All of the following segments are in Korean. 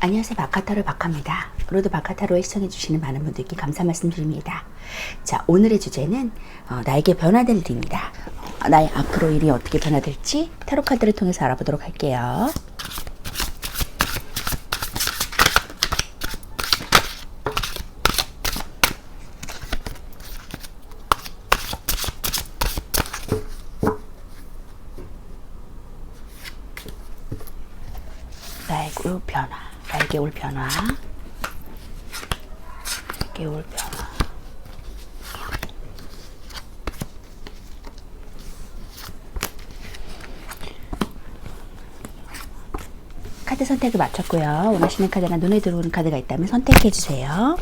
안녕하세요. 바카타로 바카입니다. 오늘도 바카타로에 시청해주시는 많은 분들께 감사 말씀드립니다. 자, 오늘의 주제는 나에게 변화될 일입니다. 나의 앞으로 일이 어떻게 변화될지 타로 카드를 통해서 알아보도록 할게요. 나에게 올 변화, 나에게 올 변화, 나에게 올 변화. 카드 선택을 마쳤고요. 원하시는 카드나 눈에 들어오는 카드가 있다면 선택해 주세요.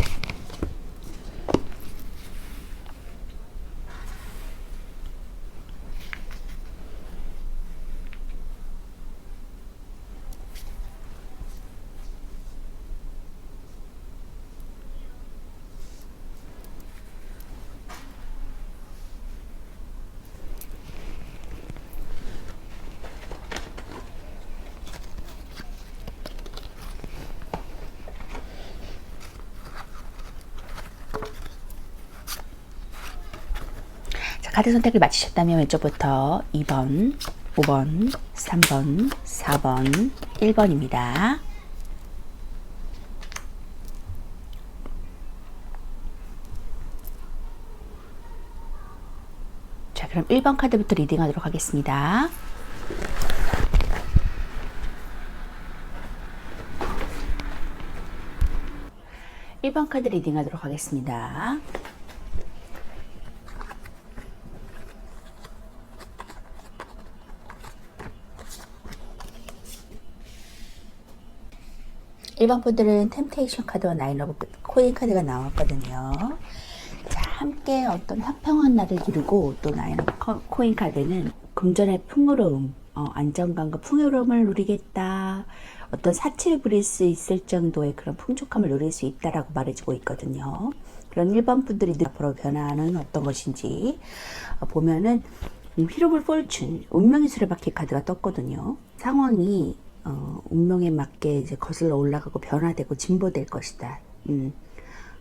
카드 선택을 마치셨다면 왼쪽부터 2번, 5번, 3번, 4번, 1번입니다. 자, 그럼 1번 카드부터 리딩하도록 하겠습니다. (1번) 카드 리딩하도록 하겠습니다. 일반 분들은 템테이션 카드와 나인 오브 코인 카드가 나왔거든요. 자, 함께 어떤 화평한 날을 이루고, 또 나인 오브 코인 카드는 금전의 풍요로움, 안정감과 풍요로움을 누리겠다, 어떤 사치를 부릴 수 있을 정도의 그런 풍족함을 누릴 수 있다라고 말해주고 있거든요. 그런 일반 분들이 앞으로 변화하는 어떤 것인지 보면은 휠 오브 폴춘, 운명의 수레바퀴 카드가 떴거든요. 상황이 운명에 맞게 이제 거슬러 올라가고 변화되고 진보될 것이다.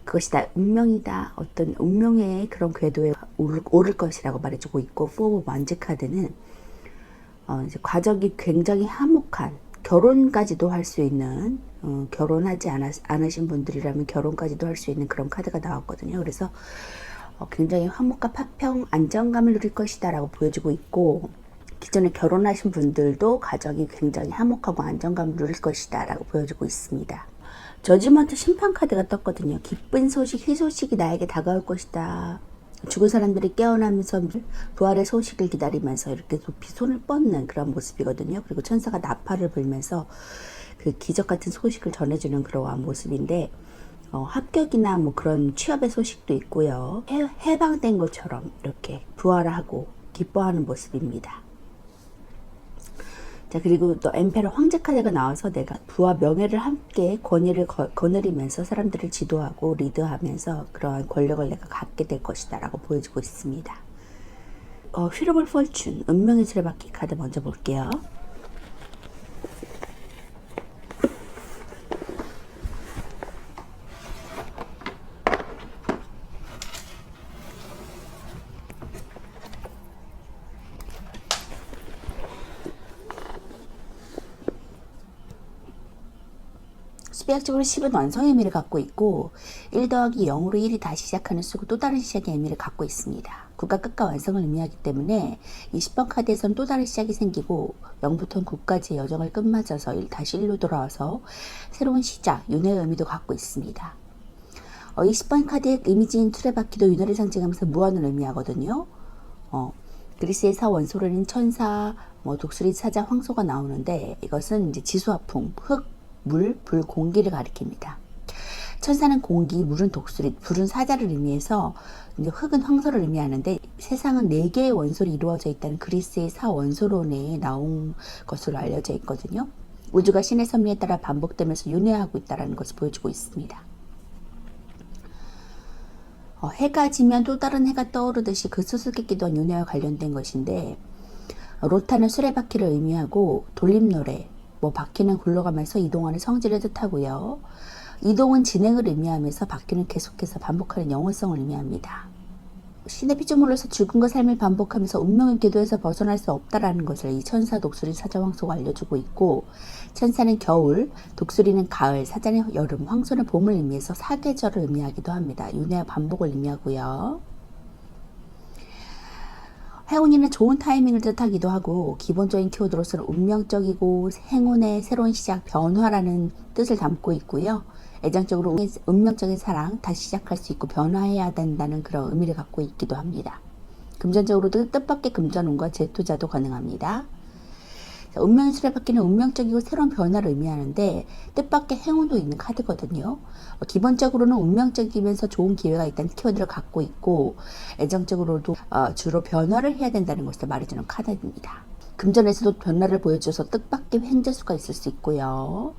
그것이다. 운명이다. 어떤 운명의 그런 궤도에 오를 것이라고 말해주고 있고, 포 오브 만지 카드는 이제 과정이 굉장히 화목한, 결혼까지도 할 수 있는, 결혼하지 않으신 분들이라면 결혼까지도 할 수 있는 그런 카드가 나왔거든요. 그래서 굉장히 화목과 파평, 안정감을 누릴 것이다 라고 보여주고 있고, 기존에 결혼하신 분들도 가정이 굉장히 화목하고 안정감을 누릴 것이다 라고 보여주고 있습니다. 저지먼트 심판 카드가 떴거든요. 기쁜 소식, 희소식이 나에게 다가올 것이다. 죽은 사람들이 깨어나면서 부활의 소식을 기다리면서 이렇게 높이 손을 뻗는 그런 모습이거든요. 그리고 천사가 나팔을 불면서 그 기적 같은 소식을 전해주는 그러한 모습인데, 합격이나 뭐 그런 취업의 소식도 있고요. 해방된 것처럼 이렇게 부활하고 기뻐하는 모습입니다. 자, 그리고 또 엠페러 황제 카드가 나와서 내가 부와 명예를 함께 권위를 거느리면서 사람들을 지도하고 리드하면서 그러한 권력을 내가 갖게 될 것이다 라고 보여주고 있습니다. 휠 오브 폴춘, 운명의 수레바퀴 카드 먼저 볼게요. 수비학적으로 10은 완성의 의미를 갖고 있고, 1 더하기 0으로 1이 다시 시작하는 수고 또 다른 시작의 의미를 갖고 있습니다. 국가 끝과 완성을 의미하기 때문에 20번 카드에서는 또 다른 시작이 생기고, 0부터 9까지의 여정을 끝마쳐서 다시 1로 돌아와서 새로운 시작, 윤회의 의미도 갖고 있습니다. 20번 카드의 이미지인 수레바퀴도 윤회를 상징하면서 무한을 의미하거든요. 그리스의 사원소론인 천사, 독수리, 사자, 황소가 나오는데, 이것은 이제 지수화풍, 흙, 물, 불, 공기를 가리킵니다. 천사는 공기, 물은 독수리, 불은 사자를 의미해서, 이제 흙은 황소를 의미하는데, 세상은 4개의 원소로 이루어져 있다는 그리스의 사원소론에 나온 것으로 알려져 있거든요. 우주가 신의 섭리에 따라 반복되면서 윤회하고 있다는 것을 보여주고 있습니다. 해가 지면 또 다른 해가 떠오르듯이 그 수수께끼도 윤회와 관련된 것인데, 로타는 수레바퀴를 의미하고 돌림노래, 뭐 바퀴는 굴러가면서 이동하는 성질을 뜻하고요. 이동은 진행을 의미하면서 바퀴는 계속해서 반복하는 영원성을 의미합니다. 신의 피조물로서 죽음과 삶을 반복하면서 운명의 궤도에서 벗어날 수 없다라는 것을 이 천사 독수리 사자황소가 알려주고 있고, 천사는 겨울, 독수리는 가을, 사자는 여름, 황소는 봄을 의미해서 사계절을 의미하기도 합니다. 윤회와 반복을 의미하고요. 행운이는 좋은 타이밍을 뜻하기도 하고, 기본적인 키워드로서는 운명적이고 행운의 새로운 시작, 변화라는 뜻을 담고 있고요. 애정적으로 운명적인 사랑, 다시 시작할 수 있고 변화해야 된다는 그런 의미를 갖고 있기도 합니다. 금전적으로도 뜻밖의 금전운과 재투자도 가능합니다. 운명의 수레바퀴는 운명적이고 새로운 변화를 의미하는데 뜻밖의 행운도 있는 카드거든요. 기본적으로는 운명적이면서 좋은 기회가 있다는 키워드를 갖고 있고, 애정적으로도 주로 변화를 해야 된다는 것을 말해주는 카드입니다. 금전에서도 변화를 보여줘서 뜻밖의 횡재수가 있을 수 있고요.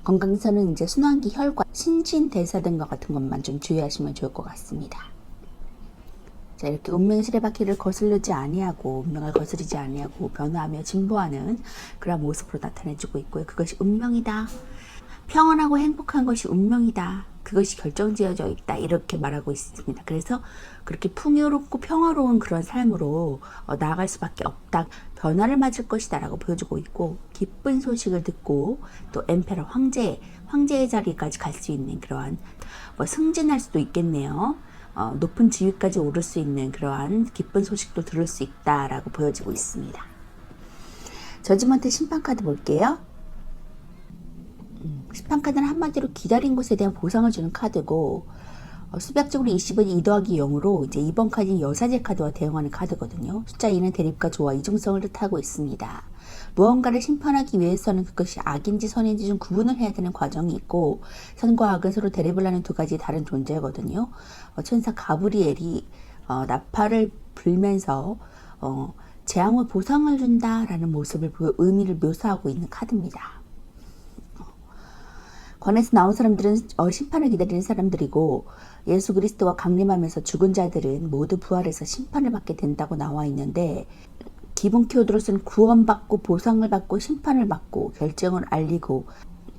건강에서는 이제 순환기, 혈관, 신진대사 등과 같은 것만 좀 주의하시면 좋을 것 같습니다. 자, 이렇게 운명의 수레바퀴를 거스르지 아니하고 운명을 거스르지 아니하고 변화하며 진보하는 그런 모습으로 나타내주고 있고요. 그것이 운명이다. 평안하고 행복한 것이 운명이다. 그것이 결정지어져 있다. 이렇게 말하고 있습니다. 그래서 그렇게 풍요롭고 평화로운 그런 삶으로 나아갈 수밖에 없다. 변화를 맞을 것이다 라고 보여주고 있고, 기쁜 소식을 듣고 또 엠페러 황제의 자리까지 갈 수 있는 그러한 승진할 수도 있겠네요. 높은 지위까지 오를 수 있는 그러한 기쁜 소식도 들을 수 있다라고 보여지고 있습니다. 저지먼트 심판카드 볼게요. 심판카드는 한마디로 기다린 것에 대한 보상을 주는 카드고, 수백적으로 20은 2 더하기 0으로 이제 이번 카드는 여사제 카드와 대응하는 카드거든요. 숫자 2는 대립과 조화, 이중성을 뜻하고 있습니다. 무언가를 심판하기 위해서는 그것이 악인지 선인지 좀 구분을 해야 되는 과정이 있고, 선과 악은 서로 대립을 하는 두 가지 다른 존재거든요. 천사 가브리엘이 나팔을 불면서 재앙을 보상을 준다라는 모습을 의미를 묘사하고 있는 카드입니다. 관에서 나온 사람들은 심판을 기다리는 사람들이고, 예수 그리스도와 강림하면서 죽은 자들은 모두 부활해서 심판을 받게 된다고 나와 있는데, 기본 키워드로서는 구원받고 보상을 받고 심판을 받고 결정을 알리고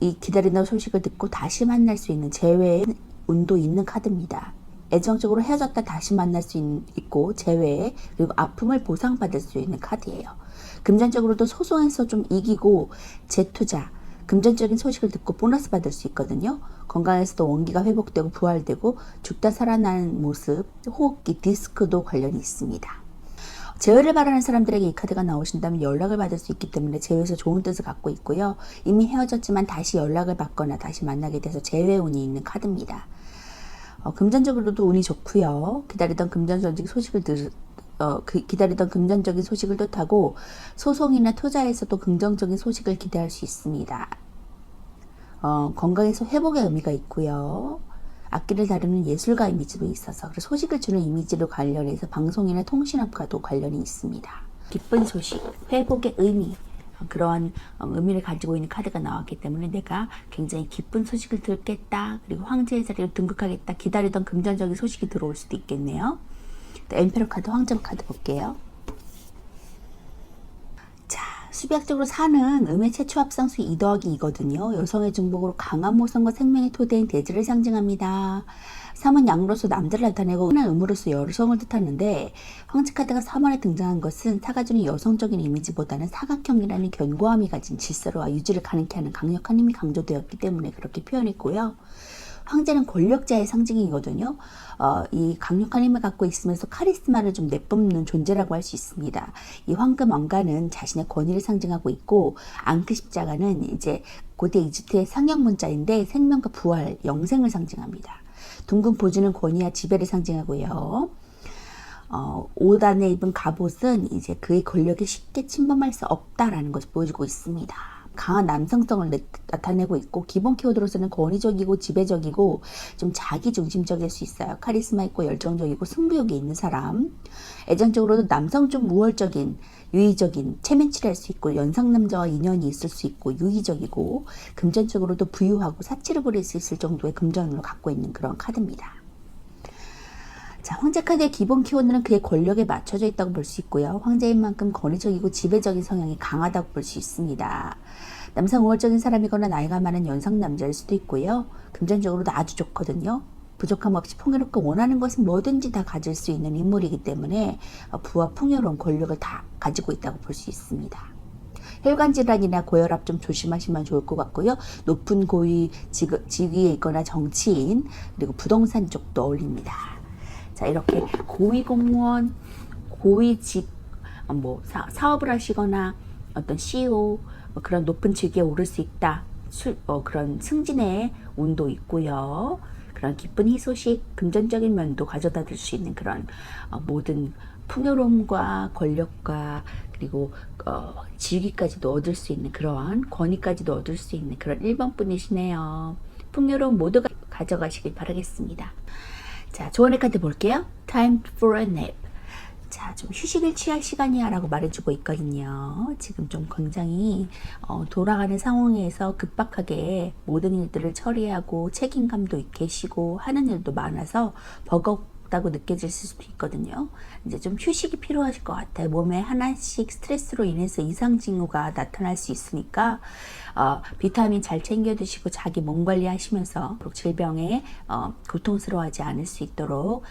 이 기다리는 소식을 듣고 다시 만날 수 있는 재회의 운도 있는 카드입니다. 애정적으로 헤어졌다 다시 만날 수 있고 재회, 그리고 아픔을 보상받을 수 있는 카드예요. 금전적으로도 소송에서 좀 이기고 재투자, 금전적인 소식을 듣고 보너스 받을 수 있거든요. 건강에서도 원기가 회복되고 부활되고 죽다 살아나는 모습, 호흡기, 디스크도 관련이 있습니다. 재회를 바라는 사람들에게 이 카드가 나오신다면 연락을 받을 수 있기 때문에 재회에서 좋은 뜻을 갖고 있고요. 이미 헤어졌지만 다시 연락을 받거나 다시 만나게 돼서 재회 운이 있는 카드입니다. 금전적으로도 운이 좋고요. 기다리던 금전적인 소식을 뜻하고, 소송이나 투자에서도 긍정적인 소식을 기대할 수 있습니다. 건강에서 회복의 의미가 있고요. 악기를 다루는 예술가 이미지도 있어서 그래서 소식을 주는 이미지로 관련해서 방송이나 통신업과도 관련이 있습니다. 기쁜 소식, 회복의 의미, 그러한 의미를 가지고 있는 카드가 나왔기 때문에 내가 굉장히 기쁜 소식을 듣겠다, 그리고 황제의 자리로 등극하겠다, 기다리던 금전적인 소식이 들어올 수도 있겠네요. 엠페러 카드, 황제 카드 볼게요. 수비학적으로 4는 음의 최초 합성수 2 더하기 2거든요. 여성의 중복으로 강한 모성과 생명의 토대인 대지를 상징합니다. 3은 양으로서 남자를 나타내고 은은 음으로서 여성을 뜻하는데, 황제 카드가 3원에 등장한 것은 사가 주는 여성적인 이미지보다는 사각형이라는 견고함이 가진 질서와 유지를 가능케 하는 강력한 힘이 강조되었기 때문에 그렇게 표현했고요. 황제는 권력자의 상징이거든요. 이 강력한 힘을 갖고 있으면서 카리스마를 좀 내뿜는 존재라고 할 수 있습니다. 이 황금 왕관은 자신의 권위를 상징하고 있고, 앙크 십자가는 이제 고대 이집트의 상형 문자인데 생명과 부활, 영생을 상징합니다. 둥근 보주는 권위와 지배를 상징하고요. 5단에 입은 갑옷은 이제 그의 권력에 쉽게 침범할 수 없다라는 것을 보여주고 있습니다. 강한 남성성을 나타내고 있고, 기본 키워드로서는 권위적이고 지배적이고 좀 자기중심적일 수 있어요. 카리스마 있고 열정적이고 승부욕이 있는 사람. 애정적으로도 남성 좀 우월적인, 유의적인, 체면치를 할 수 있고, 연상남자와 인연이 있을 수 있고 유의적이고, 금전적으로도 부유하고 사치를 부릴 수 있을 정도의 금전을 갖고 있는 그런 카드입니다. 자, 황제 카드의 기본 키워드는 그의 권력에 맞춰져 있다고 볼 수 있고요. 황제인 만큼 권위적이고 지배적인 성향이 강하다고 볼 수 있습니다. 남성 우월적인 사람이거나 나이가 많은 연상 남자일 수도 있고요. 금전적으로도 아주 좋거든요. 부족함 없이 풍요롭고 원하는 것은 뭐든지 다 가질 수 있는 인물이기 때문에 부와 풍요로운 권력을 다 가지고 있다고 볼 수 있습니다. 혈관 질환이나 고혈압 좀 조심하시면 좋을 것 같고요. 높은 고위 직위에 있거나 정치인 그리고 부동산 쪽도 어울립니다. 자, 이렇게 고위 공무원, 고위직 사업을 하시거나 어떤 CEO 그런 높은 직위에 오를 수 있다. 그런 승진의 운도 있고요. 그런 기쁜 희소식, 금전적인 면도 가져다 줄 수 있는 그런 모든 풍요로움과 권력과 그리고 지위까지도 얻을 수 있는 그런 권위까지도 얻을 수 있는 그런 1번 분이시네요. 풍요로움 모두 가져가시길 바라겠습니다. 자, 조언의 카드 볼게요. Time for a nap. 자, 좀 휴식을 취할 시간이야 라고 말해주고 있거든요. 지금 좀 굉장히 돌아가는 상황에서 급박하게 모든 일들을 처리하고 책임감도 계시고 하는 일도 많아서 버겁다고 느껴질 수도 있거든요. 이제 좀 휴식이 필요하실 것 같아요. 몸에 하나씩 스트레스로 인해서 이상 징후가 나타날 수 있으니까 비타민 잘 챙겨 드시고 자기 몸 관리하시면서 질병에 고통스러워하지 않을 수 있도록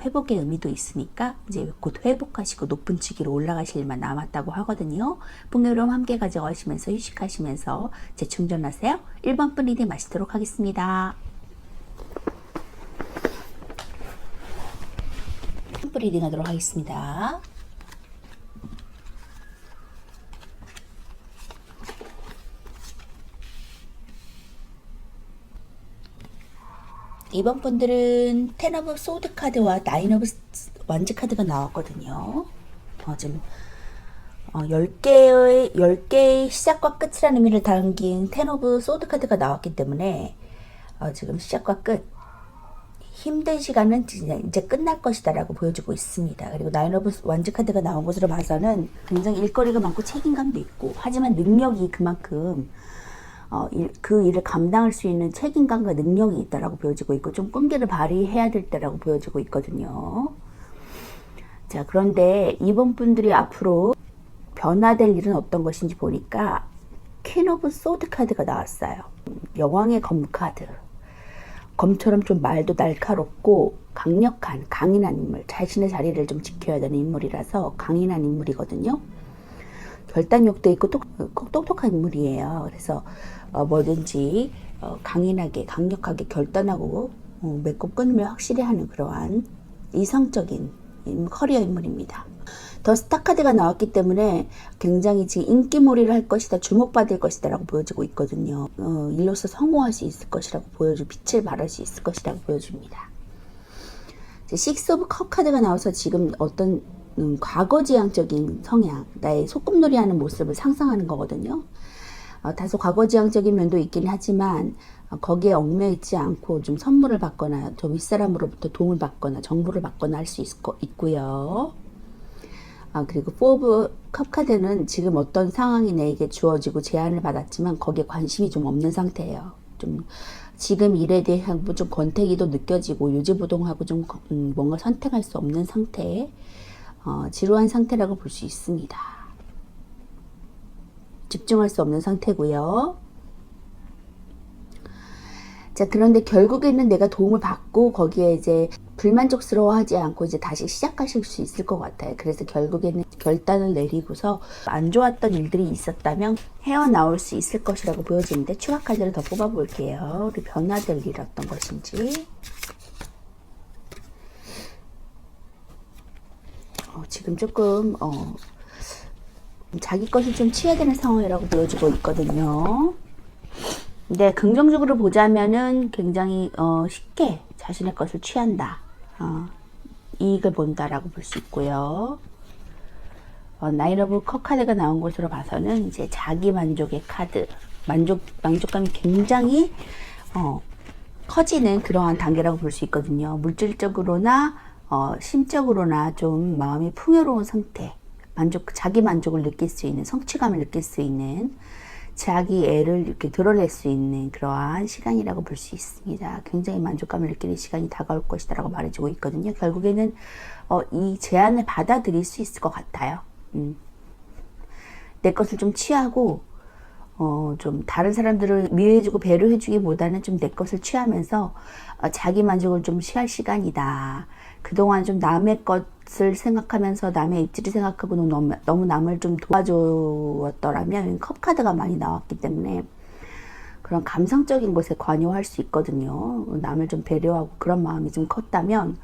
회복의 의미도 있으니까 이제 곧 회복하시고 높은 직위로 올라가실 일만 남았다고 하거든요. 풍요로움 함께 가져가시면서 휴식하시면서 재충전하세요. 1번 분 리딩 마치도록 하겠습니다. 1번 분 리딩 하도록 하겠습니다. 이번 분들은 텐 오브 소드 카드와 나인 오브 완즈 카드가 나왔거든요. 지금 10개의 시작과 끝이라는 의미를 담긴 텐 오브 소드 카드가 나왔기 때문에 지금 시작과 끝 힘든 시간은 이제 끝날 것이다 라고 보여주고 있습니다. 그리고 나인 오브 완즈 카드가 나온 것으로 봐서는 굉장히 일거리가 많고 책임감도 있고 하지만 능력이 그만큼 그 일을 감당할 수 있는 책임감과 능력이 있다라고 보여지고 있고 좀 끈기를 발휘해야 될 때라고 보여지고 있거든요. 자, 그런데 이번 분들이 앞으로 변화될 일은 어떤 것인지 보니까 퀸 오브 소드 카드가 나왔어요. 여왕의 검 카드. 검처럼 좀 말도 날카롭고 강력한 강인한 인물, 자신의 자리를 좀 지켜야 되는 인물이라서 강인한 인물이거든요. 결단력도 있고 똑똑한 인물이에요. 그래서 뭐든지 강인하게 강력하게 결단하고 맺고 끊으면 확실히 하는 그러한 이성적인 커리어 인물입니다. 더 스타 카드가 나왔기 때문에 굉장히 지금 인기몰이를 할 것이다, 주목받을 것이다 라고 보여지고 있거든요. 일로서 성공할 수 있을 것이라고 보여주고 빛을 발할 수 있을 것이라고 보여줍니다. 식스 오브 컵 카드가 나와서 지금 어떤 과거지향적인 성향, 나의 소꿉놀이하는 모습을 상상하는 거거든요. 다소 과거지향적인 면도 있긴 하지만 거기에 얽매이지 않고 좀 선물을 받거나 좀 윗사람으로부터 도움을 받거나 정보를 받거나 할 수 있고요. 그리고 4 오브 컵 카드는 지금 어떤 상황이 내게 주어지고 제안을 받았지만 거기에 관심이 좀 없는 상태예요. 좀 지금 일에 대한 좀 권태기도 느껴지고 요지부동하고 좀 뭔가 선택할 수 없는 상태, 지루한 상태라고 볼 수 있습니다. 집중할 수 없는 상태고요. 자, 그런데 결국에는 내가 도움을 받고 거기에 이제 불만족스러워하지 않고 이제 다시 시작하실 수 있을 것 같아요. 그래서 결국에는 결단을 내리고서 안 좋았던 일들이 있었다면 헤어나올 수 있을 것이라고 보여지는데 추가 카드를 더 뽑아볼게요. 우리 변화될 일 어떤 것인지. 지금 조금 자기 것을 좀 취해야 되는 상황이라고 보여지고 있거든요. 근데 긍정적으로 보자면은 굉장히 쉽게 자신의 것을 취한다, 이익을 본다라고 볼 수 있고요. 나인 오브 컵 카드가 나온 것으로 봐서는 이제 자기 만족의 카드, 만족감이 굉장히 커지는 그러한 단계라고 볼 수 있거든요. 물질적으로나 심적으로나 좀 마음이 풍요로운 상태, 자기 만족을 느낄 수 있는, 성취감을 느낄 수 있는 자기 애를 이렇게 드러낼 수 있는 그러한 시간이라고 볼 수 있습니다. 굉장히 만족감을 느끼는 시간이 다가올 것이다라고 말해주고 있거든요. 결국에는 이 제안을 받아들일 수 있을 것 같아요. 내 것을 좀 취하고 좀 다른 사람들을 미워해주고 배려해주기보다는 좀 내 것을 취하면서 자기 만족을 좀 취할 시간이다. 그동안 좀 남의 것을 생각하면서 남의 입지를 생각하고 너무 남을 좀 도와주었더라면 컵 카드가 많이 나왔기 때문에 그런 감성적인 것에 관여할 수 있거든요. 남을 좀 배려하고 그런 마음이 좀 컸다면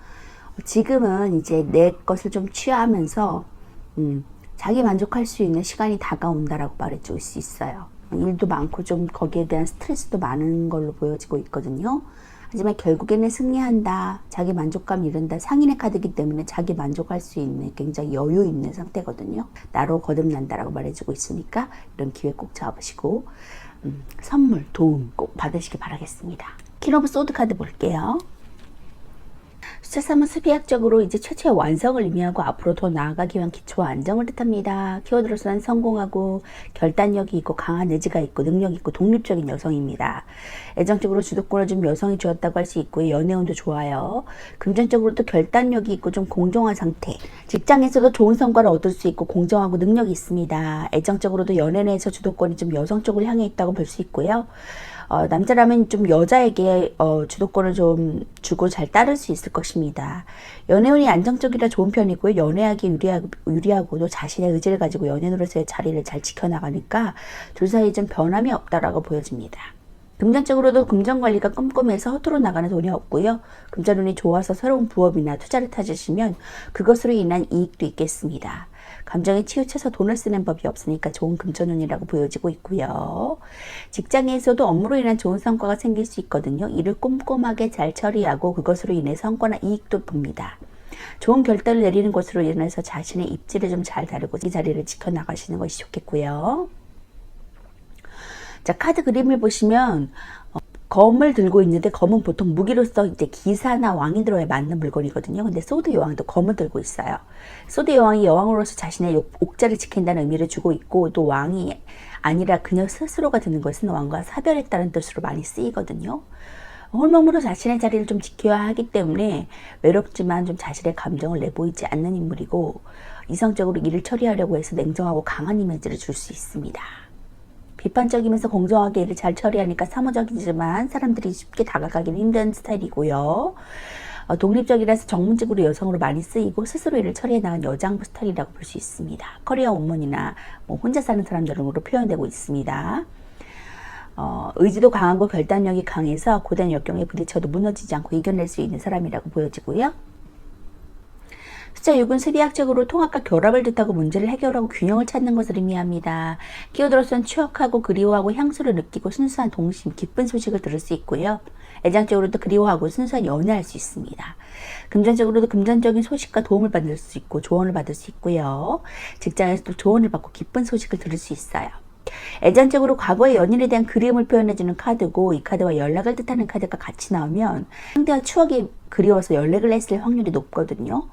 지금은 이제 내 것을 좀 취하면서 자기 만족할 수 있는 시간이 다가온다라고 말해줄 수 있어요. 일도 많고 좀 거기에 대한 스트레스도 많은 걸로 보여지고 있거든요. 하지만 결국에는 승리한다, 자기 만족감 이룬다, 상인의 카드이기 때문에 자기 만족할 수 있는 굉장히 여유 있는 상태거든요. 나로 거듭난다라고 말해주고 있으니까 이런 기회 꼭 잡으시고 선물, 도움 꼭 받으시기 바라겠습니다. 킹 오브 소드 카드 볼게요. 숫자 3은 수비학적으로 이제 최초의 완성을 의미하고 앞으로 더 나아가기 위한 기초와 안정을 뜻합니다. 키워드로서는 성공하고 결단력이 있고 강한 의지가 있고 능력이 있고 독립적인 여성입니다. 애정적으로 주도권을 좀 여성이 주었다고 할 수 있고요. 연애운도 좋아요. 금전적으로도 결단력이 있고 좀 공정한 상태. 직장에서도 좋은 성과를 얻을 수 있고 공정하고 능력이 있습니다. 애정적으로도 연애 내에서 주도권이 좀 여성 쪽을 향해 있다고 볼 수 있고요. 남자라면 좀 여자에게 주도권을 좀 주고 잘 따를 수 있을 것입니다. 연애운이 안정적이라 좋은 편이고요. 연애하기 유리하고도 자신의 의지를 가지고 연인으로서의 자리를 잘 지켜나가니까 둘 사이에 좀 변함이 없다라고 보여집니다. 금전적으로도 금전관리가 꼼꼼해서 허투루 나가는 돈이 없고요. 금전운이 좋아서 새로운 부업이나 투자를 찾으시면 그것으로 인한 이익도 있겠습니다. 감정에 치우쳐서 돈을 쓰는 법이 없으니까 좋은 금전운이라고 보여지고 있고요. 직장에서도 업무로 인한 좋은 성과가 생길 수 있거든요. 일을 꼼꼼하게 잘 처리하고 그것으로 인해 성과나 이익도 봅니다. 좋은 결단을 내리는 것으로 인해서 자신의 입지를 좀 잘 다루고 이 자리를 지켜나가시는 것이 좋겠고요. 자, 카드 그림을 보시면 검을 들고 있는데 검은 보통 무기로서 이제 기사나 왕이 들어야 맞는 물건이거든요. 근데 소드 여왕도 검을 들고 있어요. 소드 여왕이 여왕으로서 자신의 옥자를 지킨다는 의미를 주고 있고 또 왕이 아니라 그녀 스스로가 드는 것은 왕과 사별했다는 뜻으로 많이 쓰이거든요. 홀몸으로 자신의 자리를 좀 지켜야 하기 때문에 외롭지만 좀 자신의 감정을 내보이지 않는 인물이고 이성적으로 일을 처리하려고 해서 냉정하고 강한 이미지를 줄 수 있습니다. 비판적이면서 공정하게 일을 잘 처리하니까 사무적이지만 사람들이 쉽게 다가가기는 힘든 스타일이고요. 독립적이라서 전문직으로 여성으로 많이 쓰이고 스스로 일을 처리해 나간 여장부 스타일이라고 볼 수 있습니다. 커리어 우먼이나 혼자 사는 사람들로 표현되고 있습니다. 의지도 강하고 결단력이 강해서 고된 역경에 부딪혀도 무너지지 않고 이겨낼 수 있는 사람이라고 보여지고요. 숫자 6은 수비학적으로 통합과 결합을 뜻하고 문제를 해결하고 균형을 찾는 것을 의미합니다. 키워드로서는 추억하고 그리워하고 향수를 느끼고 순수한 동심, 기쁜 소식을 들을 수 있고요. 애정적으로도 그리워하고 순수한 연애할 수 있습니다. 금전적으로도 금전적인 소식과 도움을 받을 수 있고 조언을 받을 수 있고요. 직장에서도 조언을 받고 기쁜 소식을 들을 수 있어요. 애정적으로 과거의 연인에 대한 그리움을 표현해주는 카드고 이 카드와 연락을 뜻하는 카드가 같이 나오면 상대와 추억이 그리워서 연락을 했을 확률이 높거든요.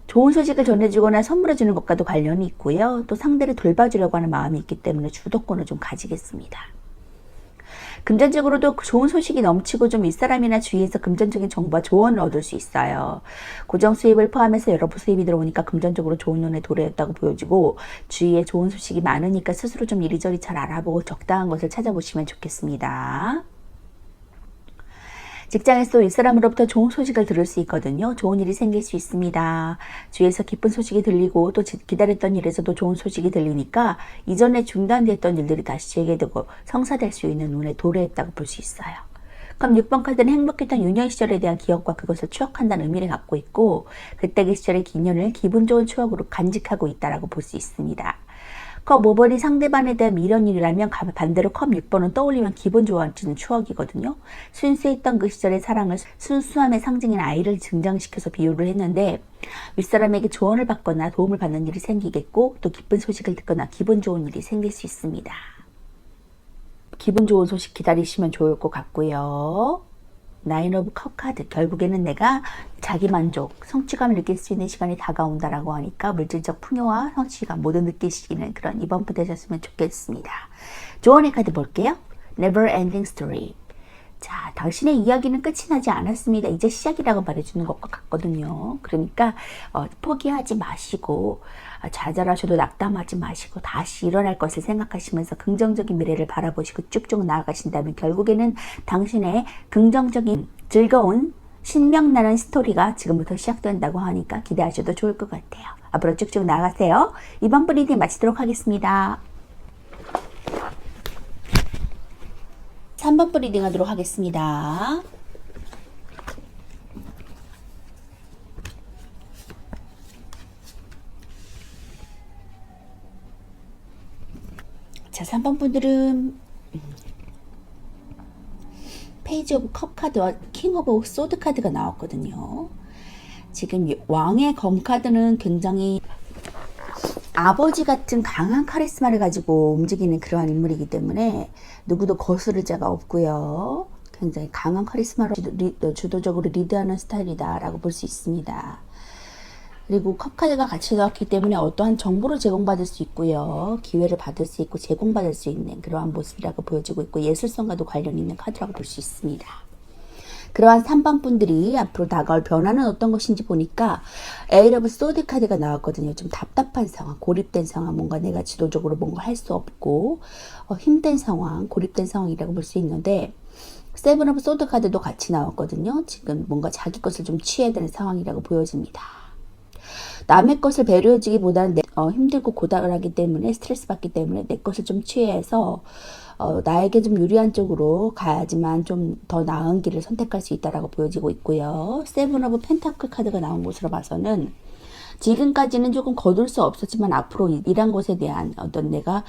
좋은 소식을 전해주거나 선물해주는 것과도 관련이 있고요. 또 상대를 돌봐주려고 하는 마음이 있기 때문에 주도권을 좀 가지겠습니다. 금전적으로도 좋은 소식이 넘치고 좀 윗사람이나 주위에서 금전적인 정보와 조언을 얻을 수 있어요. 고정 수입을 포함해서 여러 수입이 들어오니까 금전적으로 좋은 눈에 도래했다고 보여지고 주위에 좋은 소식이 많으니까 스스로 좀 이리저리 잘 알아보고 적당한 것을 찾아보시면 좋겠습니다. 직장에서 윗사람으로부터 좋은 소식을 들을 수 있거든요. 좋은 일이 생길 수 있습니다. 주위에서 기쁜 소식이 들리고 또 기다렸던 일에서도 좋은 소식이 들리니까 이전에 중단됐던 일들이 다시 재개되고 성사될 수 있는 운에 도래했다고 볼 수 있어요. 그럼 6번 카드는 행복했던 유년 시절에 대한 기억과 그것을 추억한다는 의미를 갖고 있고 그때 그 시절의 기년을 기분 좋은 추억으로 간직하고 있다고 볼 수 있습니다. 컵 5번이 상대방에 대한 미련 일이라면 반대로 컵 6번은 떠올리면 기분 좋아지는 추억이거든요. 순수했던 그 시절의 사랑을 순수함의 상징인 아이를 증장시켜서 비유를 했는데 윗사람에게 조언을 받거나 도움을 받는 일이 생기겠고 또 기쁜 소식을 듣거나 기분 좋은 일이 생길 수 있습니다. 기분 좋은 소식 기다리시면 좋을 것 같고요. 나인 오브 컵 카드. 결국에는 내가 자기만족, 성취감을 느낄 수 있는 시간이 다가온다라고 하니까 물질적 풍요와 성취감 모두 느끼시는 그런 이번 부 되셨으면 좋겠습니다. 조언의 카드 볼게요. Never ending story. 자, 당신의 이야기는 끝이 나지 않았습니다. 이제 시작이라고 말해주는 것과 같거든요. 그러니까 포기하지 마시고 좌절하셔도 낙담하지 마시고 다시 일어날 것을 생각하시면서 긍정적인 미래를 바라보시고 쭉쭉 나아가신다면 결국에는 당신의 긍정적인 즐거운 신명나는 스토리가 지금부터 시작된다고 하니까 기대하셔도 좋을 것 같아요. 앞으로 쭉쭉 나아가세요. 이번 리딩 마치도록 하겠습니다. 3번 리딩 하도록 하겠습니다. 자, 3번 분들은 페이지 오브 컵 카드와 킹 오브 소드 카드가 나왔거든요. 지금 왕의 검 카드는 굉장히 아버지 같은 강한 카리스마를 가지고 움직이는 그러한 인물이기 때문에 누구도 거스를 자가 없고요. 굉장히 강한 카리스마로 주도적으로 리드하는 스타일이다 라고 볼 수 있습니다. 그리고 컵카드가 같이 나왔기 때문에 어떠한 정보를 제공받을 수 있고요. 기회를 받을 수 있고 제공받을 수 있는 그러한 모습이라고 보여지고 있고 예술성과도 관련 있는 카드라고 볼 수 있습니다. 그러한 3번 분들이 앞으로 다가올 변화는 어떤 것인지 보니까 에잇 오브 소드 카드가 나왔거든요. 좀 답답한 상황, 고립된 상황, 뭔가 내가 지도적으로 뭔가 할 수 없고 힘든 상황, 고립된 상황이라고 볼 수 있는데 세븐 오브 소드 카드도 같이 나왔거든요. 지금 뭔가 자기 것을 좀 취해야 되는 상황이라고 보여집니다. 남의 것을 배려해주기보다는 힘들고 고달하기 때문에 스트레스 받기 때문에 내 것을 좀 취해서 나에게 좀 유리한 쪽으로 가야지만 좀 더 나은 길을 선택할 수 있다라고 보여지고 있고요. 세븐 오브 펜타클 카드가 나온 것으로 봐서는 지금까지는 조금 거둘 수 없었지만 앞으로 일한 것에 대한 어떤 내가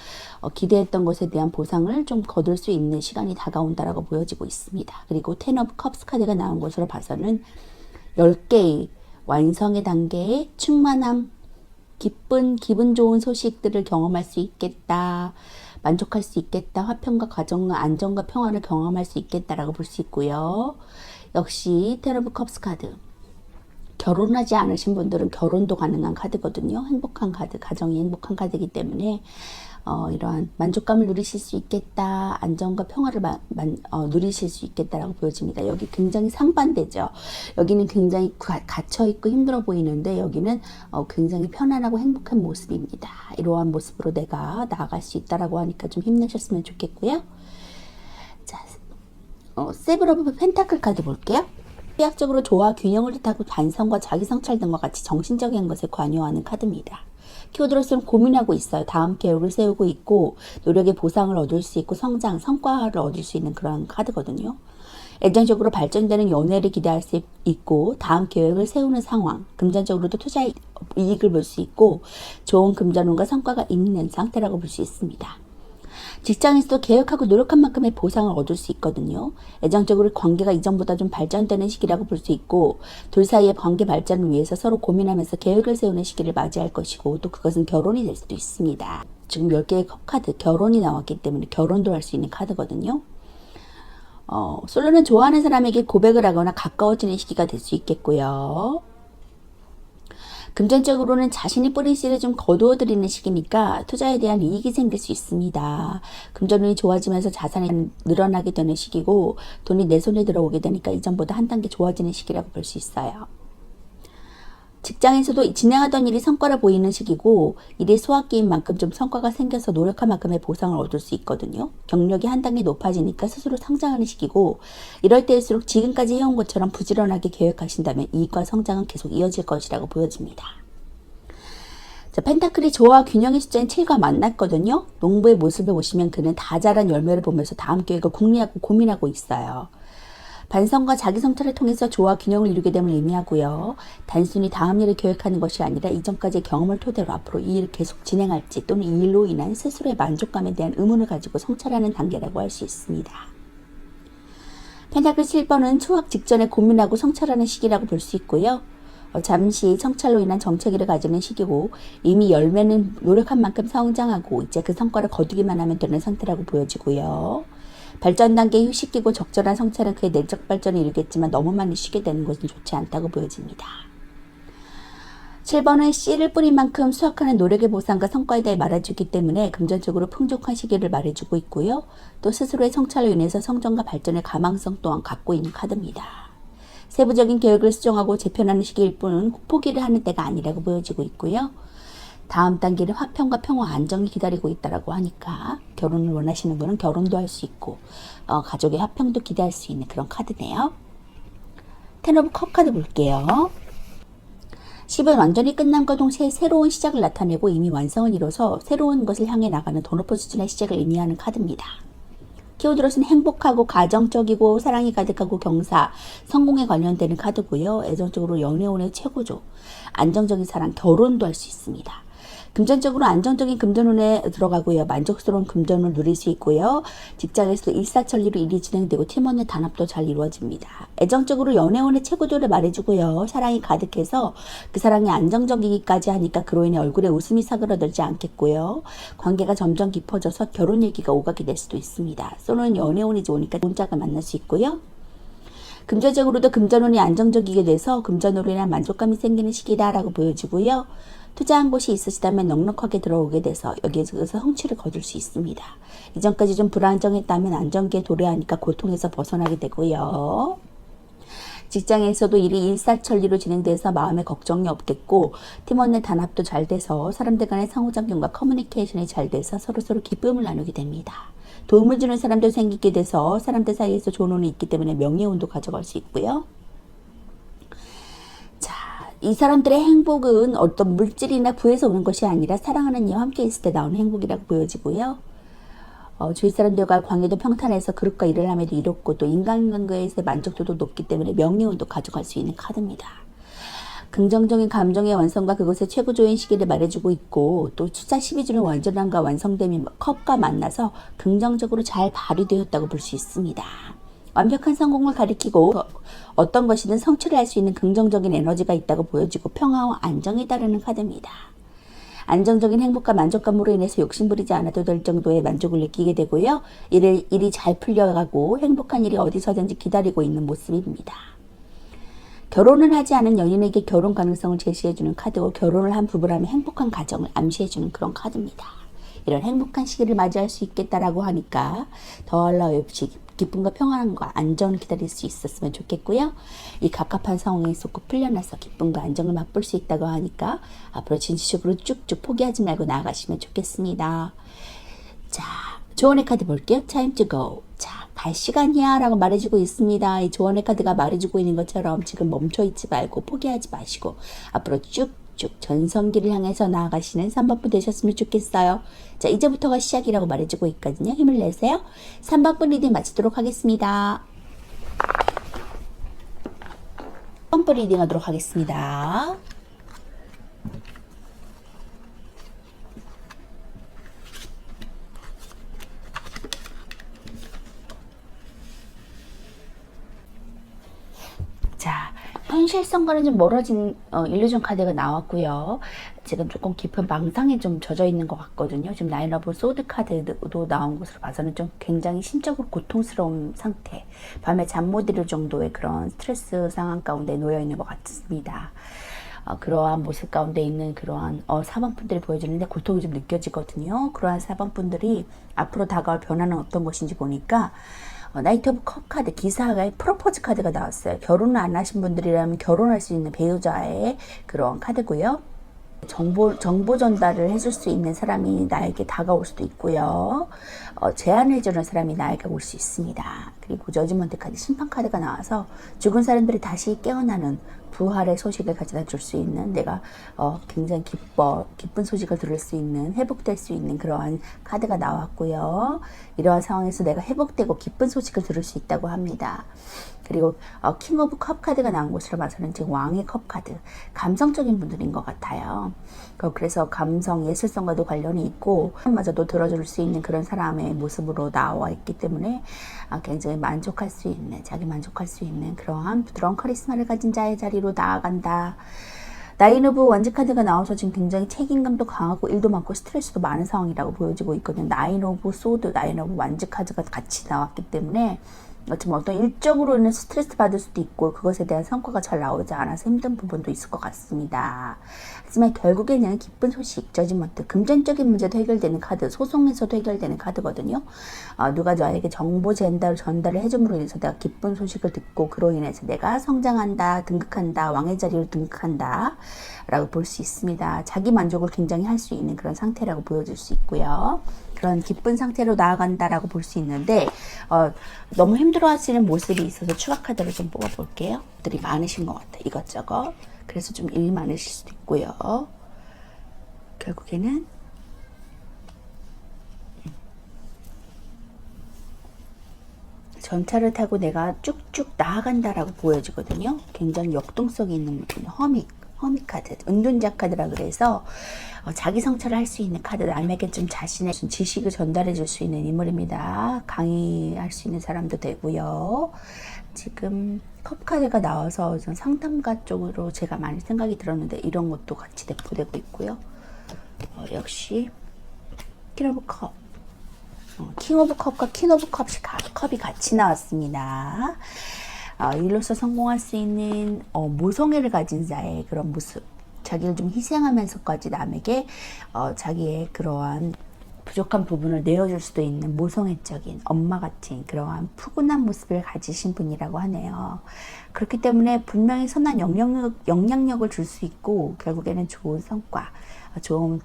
기대했던 것에 대한 보상을 좀 거둘 수 있는 시간이 다가온다라고 보여지고 있습니다. 그리고 텐 오브 컵스 카드가 나온 것으로 봐서는 10개의 완성의 단계에 충만함, 기분 좋은 소식들을 경험할 수 있겠다. 만족할 수 있겠다. 화평과 가정, 안정과 평화를 경험할 수 있겠다라고 볼 수 있고요. 역시 텐 오브 컵스 카드. 결혼하지 않으신 분들은 결혼도 가능한 카드거든요. 행복한 카드, 가정이 행복한 카드이기 때문에 이러한 만족감을 누리실 수 있겠다. 안정과 평화를 누리실 수 있겠다라고 보여집니다. 여기 굉장히 상반되죠. 여기는 굉장히 갇혀있고 힘들어 보이는데 여기는 굉장히 편안하고 행복한 모습입니다. 이러한 모습으로 내가 나아갈 수 있다라고 하니까 좀 힘내셨으면 좋겠고요. 자, 세븐 오브 펜타클 카드 볼게요. 피학적으로 조화, 균형을 뜻하고 반성과 자기 성찰 등과 같이 정신적인 것에 관여하는 카드입니다. 키워드로서는 고민하고 있어요. 다음 계획을 세우고 있고 노력의 보상을 얻을 수 있고 성장, 성과를 얻을 수 있는 그런 카드거든요. 애정적으로 발전되는 연애를 기대할 수 있고 다음 계획을 세우는 상황, 금전적으로도 투자의 이익을 볼 수 있고 좋은 금전운과 성과가 있는 상태라고 볼 수 있습니다. 직장에서도 계획하고 노력한 만큼의 보상을 얻을 수 있거든요. 애정적으로 관계가 이전보다 좀 발전되는 시기라고 볼 수 있고 둘 사이의 관계 발전을 위해서 서로 고민하면서 계획을 세우는 시기를 맞이할 것이고 또 그것은 결혼이 될 수도 있습니다. 지금 10개의 컵 카드, 결혼이 나왔기 때문에 결혼도 할 수 있는 카드거든요. 솔로는 좋아하는 사람에게 고백을 하거나 가까워지는 시기가 될 수 있겠고요. 금전적으로는 자신이 뿌린 씨를 좀 거두어드리는 시기니까 투자에 대한 이익이 생길 수 있습니다. 금전운이 좋아지면서 자산이 늘어나게 되는 시기고 돈이 내 손에 들어오게 되니까 이전보다 한 단계 좋아지는 시기라고 볼 수 있어요. 직장에서도 진행하던 일이 성과를 보이는 시기고 일이 소화기인 만큼 좀 성과가 생겨서 노력한 만큼의 보상을 얻을 수 있거든요. 경력이 한 단계 높아지니까 스스로 성장하는 시기고 이럴 때일수록 지금까지 해온 것처럼 부지런하게 계획하신다면 이익과 성장은 계속 이어질 것이라고 보여집니다. 자, 펜타클이 조화 균형의 숫자인 7과 만났거든요. 농부의 모습을 보시면 그는 다 자란 열매를 보면서 다음 계획을 궁리하고 고민하고 있어요. 반성과 자기 성찰을 통해서 조화 균형을 이루게 됨을 의미하고요. 단순히 다음 일을 계획하는 것이 아니라 이전까지의 경험을 토대로 앞으로 이 일을 계속 진행할지 또는 이 일로 인한 스스로의 만족감에 대한 의문을 가지고 성찰하는 단계라고 할 수 있습니다. 펜타클 7번은 추락 직전에 고민하고 성찰하는 시기라고 볼 수 있고요. 잠시 성찰로 인한 정체기를 가지는 시기고 이미 열매는 노력한 만큼 성장하고 이제 그 성과를 거두기만 하면 되는 상태라고 보여지고요. 발전 단계에 휴식이고 적절한 성찰은 그의 내적 발전을 이루겠지만 너무 많이 쉬게 되는 것은 좋지 않다고 보여집니다. 7번은 씨를 뿌린 만큼 수확하는 노력의 보상과 성과에 대해 말해주기 때문에 금전적으로 풍족한 시기를 말해주고 있고요. 또 스스로의 성찰로 인해서 성장과 발전의 가망성 또한 갖고 있는 카드입니다. 세부적인 계획을 수정하고 재편하는 시기일 뿐은 포기를 하는 때가 아니라고 보여지고 있고요. 다음 단계는 화평과 평화, 안정이 기다리고 있다라고 하니까 결혼을 원하시는 분은 결혼도 할 수 있고 가족의 화평도 기대할 수 있는 그런 카드네요. 텐 오브 컵 카드 볼게요. 10은 완전히 끝남과 동시에 새로운 시작을 나타내고 이미 완성을 이뤄서 새로운 것을 향해 나가는 더 높은 수준의 시작을 의미하는 카드입니다. 키워드로서는 행복하고 가정적이고 사랑이 가득하고 경사, 성공에 관련되는 카드고요. 애정적으로 연애운의 최고조, 안정적인 사랑, 결혼도 할 수 있습니다. 금전적으로 안정적인 금전운에 들어가고요. 만족스러운 금전을 누릴 수 있고요. 직장에서도 일사천리로 일이 진행되고 팀원의 단합도 잘 이루어집니다. 애정적으로 연애운의 최고조를 말해주고요. 사랑이 가득해서 그 사랑이 안정적이기까지 하니까 그로 인해 얼굴에 웃음이 사그러들지 않겠고요. 관계가 점점 깊어져서 결혼 얘기가 오가게 될 수도 있습니다. 또는 연애운이 좋으니까 혼자가 만날 수 있고요. 금전적으로도 금전운이 안정적이게 돼서 금전으로 인한 만족감이 생기는 시기다라고 보여지고요. 투자한 곳이 있으시다면 넉넉하게 들어오게 돼서 여기에서 성취를 거둘 수 있습니다. 이전까지 좀 불안정했다면 안정기에 도래하니까 고통에서 벗어나게 되고요. 직장에서도 일이 일사천리로 진행돼서 마음에 걱정이 없겠고 팀원의 단합도 잘 돼서 사람들 간의 상호작용과 커뮤니케이션이 잘 돼서 서로서로 기쁨을 나누게 됩니다. 도움을 주는 사람도 생기게 돼서 사람들 사이에서 좋은 운이 있기 때문에 명예운도 가져갈 수 있고요. 이 사람들의 행복은 어떤 물질이나 부에서 오는 것이 아니라 사랑하는 이와 함께 있을 때 나오는 행복이라고 보여지고요. 주위 사람들과 관계도 평탄해서 그룹과 일을 함에도 이롭고 또 인간관계에서의 만족도도 높기 때문에 명예운도 가져갈 수 있는 카드입니다. 긍정적인 감정의 완성과 그것의 최고조인 시기를 말해주고 있고 또 투자 12주는 완전함과 완성됨이 컵과 만나서 긍정적으로 잘 발휘되었다고 볼 수 있습니다. 완벽한 성공을 가리키고 어떤 것이든 성취를 할 수 있는 긍정적인 에너지가 있다고 보여지고 평화와 안정이 따르는 카드입니다. 안정적인 행복과 만족감으로 인해서 욕심부리지 않아도 될 정도의 만족을 느끼게 되고요. 일이 잘 풀려가고 행복한 일이 어디서든지 기다리고 있는 모습입니다. 결혼을 하지 않은 연인에게 결혼 가능성을 제시해주는 카드고 결혼을 한 부부라면 행복한 가정을 암시해주는 그런 카드입니다. 이런 행복한 시기를 맞이할 수 있겠다라고 하니까 더할 나위 없이 기쁨과 평안과 안전을 기다릴 수 있었으면 좋겠고요. 이 갑갑한 상황에 쏟고 풀려나서 기쁨과 안정을 맛볼 수 있다고 하니까 앞으로 진취적으로 쭉쭉 포기하지 말고 나아가시면 좋겠습니다. 자, 조언의 카드 볼게요. Time to go. 자, 갈 시간이야 라고 말해주고 있습니다. 이 조언의 카드가 말해주고 있는 것처럼 지금 멈춰있지 말고 포기하지 마시고 앞으로 쭉 전성기를 향해서 나아가시는 3번분 되셨으면 좋겠어요. 자, 이제부터가 시작이라고 말해주고 있거든요. 힘을 내세요. 3번분 리딩 마치도록 하겠습니다. 3번분 리딩 하도록 하겠습니다. 자, 현실성과는 좀 멀어진 일루전 카드가 나왔고요. 지금 조금 깊은 망상에 좀 젖어 있는 것 같거든요. 지금 나인 오브 소드 카드도 나온 것으로 봐서는 좀 굉장히 심적으로 고통스러운 상태, 밤에 잠 못 이룰 정도의 그런 스트레스 상황 가운데 놓여 있는 것 같습니다. 그러한 모습 가운데 있는 그러한 4번 분들이 보여주는데 고통이 좀 느껴지거든요. 그러한 4번 분들이 앞으로 다가올 변화는 어떤 것인지 보니까 나이트 오브 컵 카드, 기사의 프로포즈 카드가 나왔어요. 결혼을 안 하신 분들이라면 결혼할 수 있는 배우자의 그런 카드고요. 정보 전달을 해줄 수 있는 사람이 나에게 다가올 수도 있고요. 제안해주는 사람이 나에게 올 수 있습니다. 그리고 저지먼트 카드, 심판 카드가 나와서 죽은 사람들이 다시 깨어나는 부활의 소식을 가져다 줄 수 있는, 내가 굉장히 기쁜 소식을 들을 수 있는, 회복될 수 있는 그러한 카드가 나왔고요. 이러한 상황에서 내가 회복되고 기쁜 소식을 들을 수 있다고 합니다. 그리고 킹 오브 컵 카드가 나온 것으로 봐서는 지금 왕의 컵 카드, 감성적인 분들인 것 같아요. 그래서 감성, 예술성과도 관련이 있고 마저도 들어줄 수 있는 그런 사람의 모습으로 나와 있기 때문에 굉장히 만족할 수 있는, 자기 만족할 수 있는 그러한 부드러운 카리스마를 가진 자의 자리로 나아간다. 나인 오브 원지 카드가 나와서 지금 굉장히 책임감도 강하고 일도 많고 스트레스도 많은 상황이라고 보여지고 있거든요. 나인 오브 소드, 나인 오브 원지 카드가 같이 나왔기 때문에 어떤 일적으로는 스트레스 받을 수도 있고 그것에 대한 성과가 잘 나오지 않아서 힘든 부분도 있을 것 같습니다. 하지만 결국에는 기쁜 소식, 저지먼트, 금전적인 문제도 해결되는 카드, 소송에서도 해결되는 카드거든요. 누가 저에게 정보 전달을 해줌으로 인해서 내가 기쁜 소식을 듣고 그로 인해서 내가 성장한다, 등극한다, 왕의 자리로 등극한다 라고 볼 수 있습니다. 자기 만족을 굉장히 할 수 있는 그런 상태라고 보여줄 수 있고요. 그런 기쁜 상태로 나아간다라고 볼 수 있는데 너무 힘들어하시는 모습이 있어서 추가 카드를 좀 뽑아볼게요. 들이 많으신 것 같아요. 이것저것. 그래서 좀 일이 많으실 수도 있고요. 결국에는 전차를 타고 내가 쭉쭉 나아간다라고 보여지거든요. 굉장히 역동성이 있는 허미 카드, 은둔자 카드라 그래서 자기 성찰을 할 수 있는 카드, 남에게 좀 자신의 지식을 전달해 줄 수 있는 인물입니다. 강의할 수 있는 사람도 되고요. 지금 컵 카드가 나와서 상담가 쪽으로 제가 많이 생각이 들었는데 이런 것도 같이 내포되고 있고요. 역시 킹 오브 컵, 킹 오브 컵과 퀸 오브 컵이 같이 나왔습니다. 이로써 성공할 수 있는 모성애를 가진 자의 그런 모습, 자기를 좀 희생하면서까지 남에게 자기의 그러한 부족한 부분을 내어줄 수도 있는 모성애적인 엄마 같은 그러한 푸근한 모습을 가지신 분이라고 하네요. 그렇기 때문에 분명히 선한 영향력을 줄 수 있고 결국에는 좋은 성과, 좋은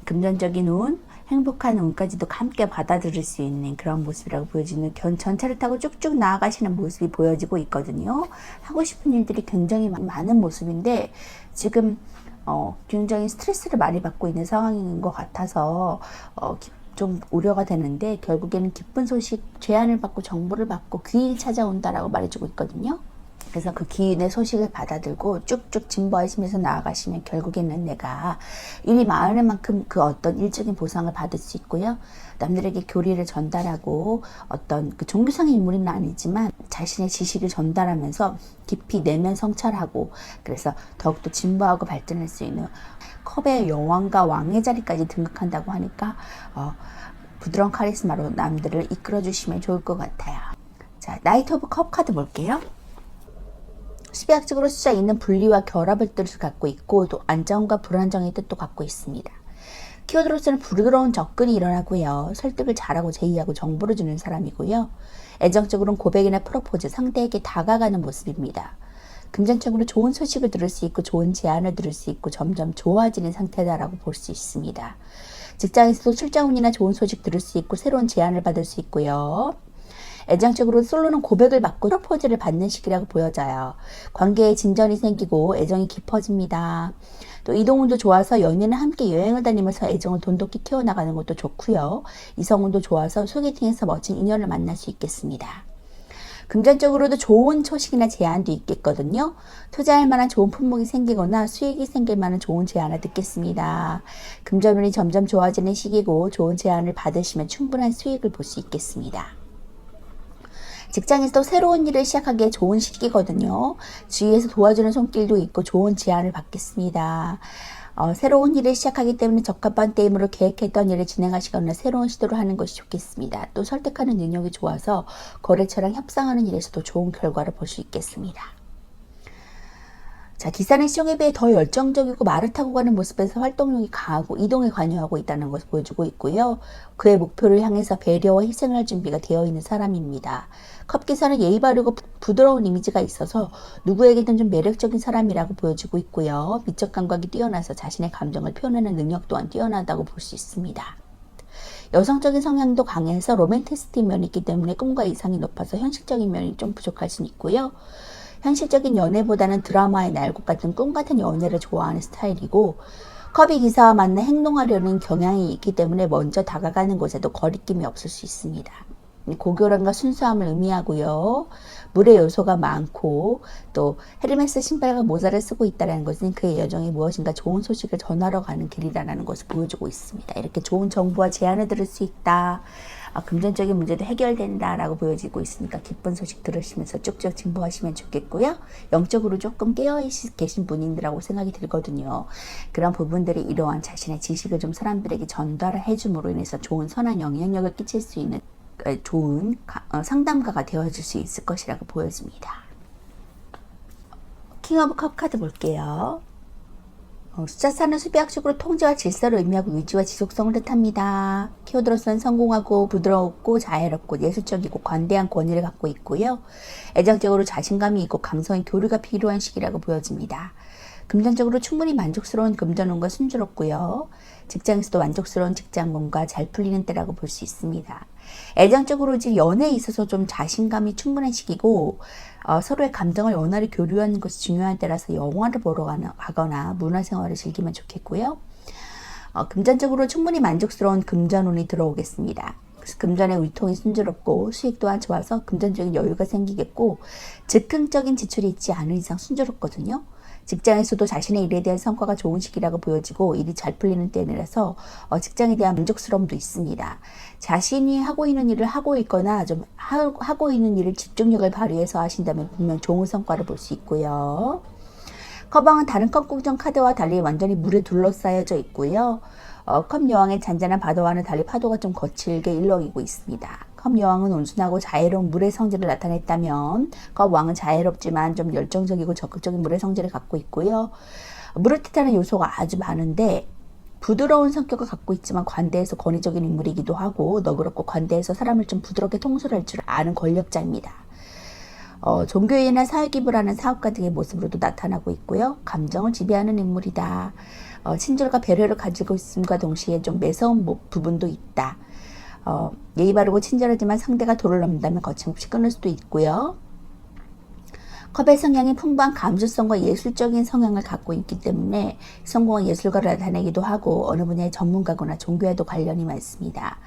금전적인 운, 행복한 운까지도 함께 받아들일 수 있는 그런 모습이라고 보여지는 전차를 타고 쭉쭉 나아가시는 모습이 보여지고 있거든요. 하고 싶은 일들이 굉장히 많은 모습인데 지금 굉장히 스트레스를 많이 받고 있는 상황인 것 같아서 좀 우려가 되는데 결국에는 기쁜 소식, 제안을 받고 정보를 받고 귀인이 찾아온다라고 말해주고 있거든요. 그래서 그 기인의 소식을 받아들고 쭉쭉 진보하시면서 나아가시면 결국에는 내가 일이 많은 만큼 그 어떤 일적인 보상을 받을 수 있고요. 남들에게 교리를 전달하고 어떤 그 종교상의 인물은 아니지만 자신의 지식을 전달하면서 깊이 내면 성찰하고 그래서 더욱더 진보하고 발전할 수 있는 컵의 여왕과 왕의 자리까지 등극한다고 하니까 부드러운 카리스마로 남들을 이끌어 주시면 좋을 것 같아요. 자, 나이트 오브 컵 카드 볼게요. 수비학적으로 숫자 있는 분리와 결합을 뜻을 갖고 있고 또 안정과 불안정의 뜻도 갖고 있습니다. 키워드로서는 부드러운 접근이 일어나고요. 설득을 잘하고 제의하고 정보를 주는 사람이고요. 애정적으로는 고백이나 프로포즈, 상대에게 다가가는 모습입니다. 금전적으로 좋은 소식을 들을 수 있고 좋은 제안을 들을 수 있고 점점 좋아지는 상태다라고 볼 수 있습니다. 직장에서도 출장운이나 좋은 소식 들을 수 있고 새로운 제안을 받을 수 있고요. 애정적으로 솔로는 고백을 받고 프로포즈를 받는 시기라고 보여져요. 관계에 진전이 생기고 애정이 깊어집니다. 또 이동운도 좋아서 연인은 함께 여행을 다니면서 애정을 돈독히 키워나가는 것도 좋고요. 이성운도 좋아서 소개팅에서 멋진 인연을 만날 수 있겠습니다. 금전적으로도 좋은 소식이나 제안도 있겠거든요. 투자할 만한 좋은 품목이 생기거나 수익이 생길 만한 좋은 제안을 듣겠습니다. 금전운이 점점 좋아지는 시기고 좋은 제안을 받으시면 충분한 수익을 볼 수 있겠습니다. 직장에서도 새로운 일을 시작하기에 좋은 시기거든요. 주위에서 도와주는 손길도 있고 좋은 제안을 받겠습니다. 새로운 일을 시작하기 때문에 적합한 때임으로 계획했던 일을 진행하시거나 새로운 시도를 하는 것이 좋겠습니다. 또 설득하는 능력이 좋아서 거래처랑 협상하는 일에서도 좋은 결과를 볼 수 있겠습니다. 자, 기사는 시종에 비해 더 열정적이고 말을 타고 가는 모습에서 활동력이 강하고 이동에 관여하고 있다는 것을 보여주고 있고요. 그의 목표를 향해서 배려와 희생할 준비가 되어 있는 사람입니다. 컵기사는 예의 바르고 부드러운 이미지가 있어서 누구에게든 좀 매력적인 사람이라고 보여지고 있고요. 미적 감각이 뛰어나서 자신의 감정을 표현하는 능력 또한 뛰어나다고 볼 수 있습니다. 여성적인 성향도 강해서 로맨티스틱 면이 있기 때문에 꿈과 이상이 높아서 현실적인 면이 좀 부족할 수는 있고요. 현실적인 연애보다는 드라마의 날것 같은 꿈 같은 연애를 좋아하는 스타일이고 컵이 기사와 맞는 행동하려는 경향이 있기 때문에 먼저 다가가는 곳에도 거리낌이 없을 수 있습니다. 고결함과 순수함을 의미하고요. 물의 요소가 많고 또 헤르메스 신발과 모자를 쓰고 있다는 것은 그의 여정이 무엇인가 좋은 소식을 전하러 가는 길이라는 것을 보여주고 있습니다. 이렇게 좋은 정보와 제안을 들을 수 있다. 금전적인 문제도 해결된다라고 보여지고 있으니까 기쁜 소식 들으시면서 쭉쭉 진보하시면 좋겠고요. 영적으로 조금 깨어 계신 분인데라고 생각이 들거든요. 그런 부분들이 이러한 자신의 지식을 좀 사람들에게 전달해 줌으로 인해서 좋은 선한 영향력을 끼칠 수 있는 좋은 상담가가 되어줄 수 있을 것이라고 보여집니다. 킹 오브 컵 카드 볼게요. 숫자 4는 수비학적으로 통제와 질서를 의미하고 유지와 지속성을 뜻합니다. 키워드로서는 성공하고 부드럽고 자애롭고 예술적이고 관대한 권위를 갖고 있고요. 애정적으로 자신감이 있고 감성의 교류가 필요한 시기라고 보여집니다. 금전적으로 충분히 만족스러운 금전운과 순조롭고요. 직장에서도 만족스러운 직장운과 잘 풀리는 때라고 볼 수 있습니다. 애정적으로 이제 연애에 있어서 좀 자신감이 충분한 시기고 서로의 감정을 원활히 교류하는 것이 중요한 때라서 영화를 보러 가거나 문화생활을 즐기면 좋겠고요. 금전적으로 충분히 만족스러운 금전운이 들어오겠습니다. 그래서 금전의 유통이 순조롭고 수익 또한 좋아서 금전적인 여유가 생기겠고 즉흥적인 지출이 있지 않은 이상 순조롭거든요. 직장에서도 자신의 일에 대한 성과가 좋은 시기라고 보여지고 일이 잘 풀리는 때라서 직장에 대한 만족스러움도 있습니다. 자신이 하고 있는 일을 하고 있거나 좀 하고 있는 일을 집중력을 발휘해서 하신다면 분명 좋은 성과를 볼 수 있고요. 커방은 다른 컵 궁전 카드와 달리 완전히 물에 둘러싸여져 있고요. 컵 여왕의 잔잔한 파도와는 달리 파도가 좀 거칠게 일렁이고 있습니다. 컵 여왕은 온순하고 자애로운 물의 성질을 나타냈다면 컵 왕은 자애롭지만 좀 열정적이고 적극적인 물의 성질을 갖고 있고요. 물을 뜻하는 요소가 아주 많은데 부드러운 성격을 갖고 있지만 관대해서 권위적인 인물이기도 하고 너그럽고 관대해서 사람을 좀 부드럽게 통솔할 줄 아는 권력자입니다. 종교인이나 사회기부를 하는 사업가 등의 모습으로도 나타나고 있고요. 감정을 지배하는 인물이다. 친절과 배려를 가지고 있음과 동시에 좀 매서운 부분도 있다. 예의 바르고 친절하지만 상대가 도를 넘는다면 거침없이 끊을 수도 있고요. 컵의 성향이 풍부한 감수성과 예술적인 성향을 갖고 있기 때문에 성공한 예술가를 나타내기도 하고 어느 분야의 전문가거나 종교와도 관련이 많습니다.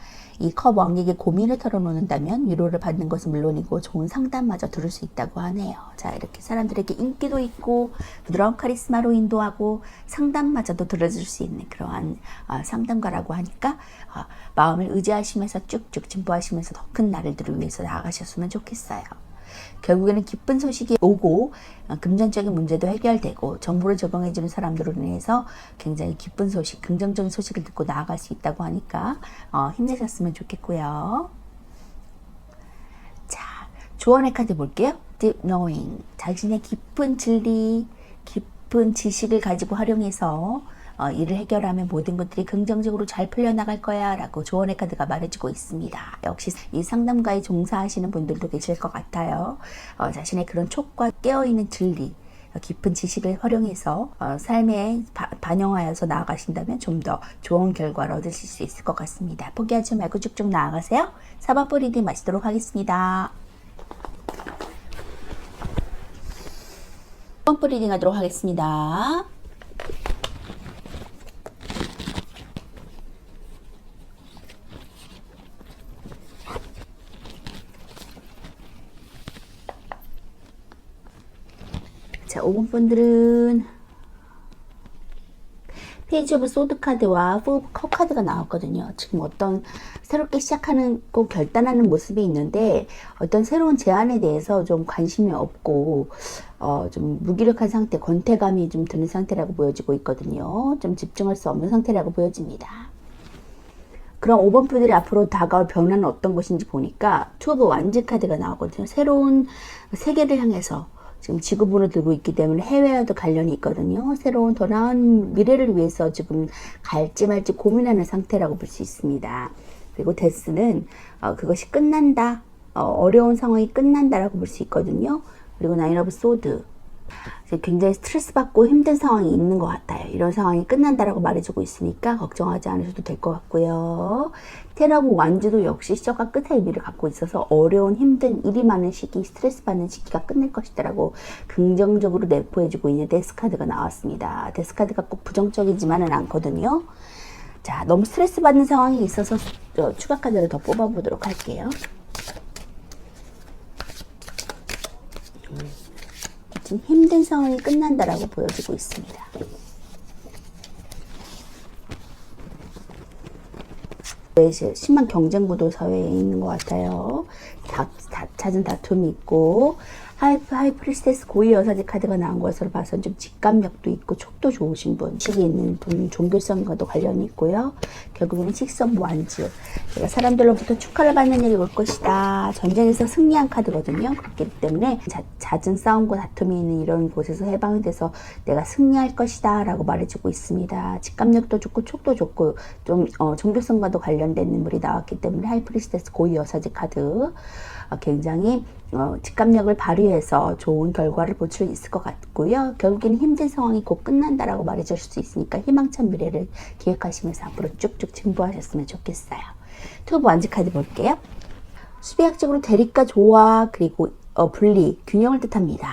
이 컵 왕에게 고민을 털어놓는다면 위로를 받는 것은 물론이고 좋은 상담마저 들을 수 있다고 하네요. 자, 이렇게 사람들에게 인기도 있고 부드러운 카리스마로 인도하고 상담마저도 들어줄 수 있는 그러한 상담가라고 하니까 마음을 의지하시면서 쭉쭉 진보하시면서 더 큰 나라들을 위해서 나아가셨으면 좋겠어요. 결국에는 기쁜 소식이 오고 금전적인 문제도 해결되고 정보를 적용해주는 사람들로 인해서 굉장히 기쁜 소식, 긍정적인 소식을 듣고 나아갈 수 있다고 하니까 힘내셨으면 좋겠고요. 자, 조언의 카드 볼게요. Deep Knowing, 자신의 깊은 진리, 깊은 지식을 가지고 활용해서 일을 해결하면 모든 것들이 긍정적으로 잘 풀려나갈 거야 라고 조언의 카드가 말해주고 있습니다. 역시 이 상담가에 종사하시는 분들도 계실 것 같아요. 자신의 그런 촉과 깨어있는 진리, 깊은 지식을 활용해서 삶에 반영하여서 나아가신다면 좀 더 좋은 결과를 얻으실 수 있을 것 같습니다. 포기하지 말고 쭉쭉 나아가세요. 4번 리딩 마치도록 하겠습니다. 4번 리딩 하도록 하겠습니다. 자, 5번 분들은 페이지 오브 소드 카드와 포 오브 컵 카드가 나왔거든요. 지금 어떤 새롭게 시작하는 꼭 결단하는 모습이 있는데 어떤 새로운 제안에 대해서 좀 관심이 없고 좀 무기력한 상태, 권태감이 좀 드는 상태라고 보여지고 있거든요. 좀 집중할 수 없는 상태라고 보여집니다. 그럼 5번 분들이 앞으로 다가올 변화는 어떤 것인지 보니까 투 오브 완즈 카드가 나오거든요. 새로운 세계를 향해서 지금 지구본을 들고 있기 때문에 해외와도 관련이 있거든요. 새로운 더 나은 미래를 위해서 지금 갈지 말지 고민하는 상태라고 볼 수 있습니다. 그리고 데스는 그것이 끝난다, 어려운 상황이 끝난다라고 볼 수 있거든요. 그리고 나인 오브 소드, 굉장히 스트레스 받고 힘든 상황이 있는 것 같아요. 이런 상황이 끝난다라고 말해주고 있으니까 걱정하지 않으셔도 될 것 같고요. 텐 오브 완즈도 역시 시작과 끝의 의미를 갖고 있어서 어려운 힘든 일이 많은 시기, 스트레스 받는 시기가 끝날 것이다 라고 긍정적으로 내포해주고 있는 데스 카드가 나왔습니다. 데스 카드가 꼭 부정적이지만은 않거든요. 자, 너무 스트레스 받는 상황이 있어서 추가 카드를 더 뽑아보도록 할게요. 지금 힘든 상황이 끝난다라고 보여지고 있습니다. 심한 경쟁 구도 사회에 있는 것 같아요. 잦은 다툼이 있고, 하이 프리스테스 고위 여사제 카드가 나온 것으로 봐서 좀 직감력도 있고 촉도 좋으신 분, 식이 있는 분, 종교성과도 관련이 있고요. 결국에는 식성 완주. 제가 사람들로부터 축하를 받는 일이 올 것이다. 전쟁에서 승리한 카드거든요. 그렇기 때문에 잦은 싸움과 다툼이 있는 이런 곳에서 해방이 돼서 내가 승리할 것이다 라고 말해주고 있습니다. 직감력도 좋고 촉도 좋고 좀 종교성과도 관련된 인물이 나왔기 때문에 하이 프리스테스 고위 여사제 카드 굉장히 직감력을 발휘해서 좋은 결과를 볼 수 있을 것 같고요. 결국에는 힘든 상황이 곧 끝난다라고 말해줄 수 있으니까 희망찬 미래를 기획하시면서 앞으로 쭉쭉 진보하셨으면 좋겠어요. 투브 완즈 카드 볼게요. 수비학적으로 대립과 조화 그리고 분리, 균형을 뜻합니다.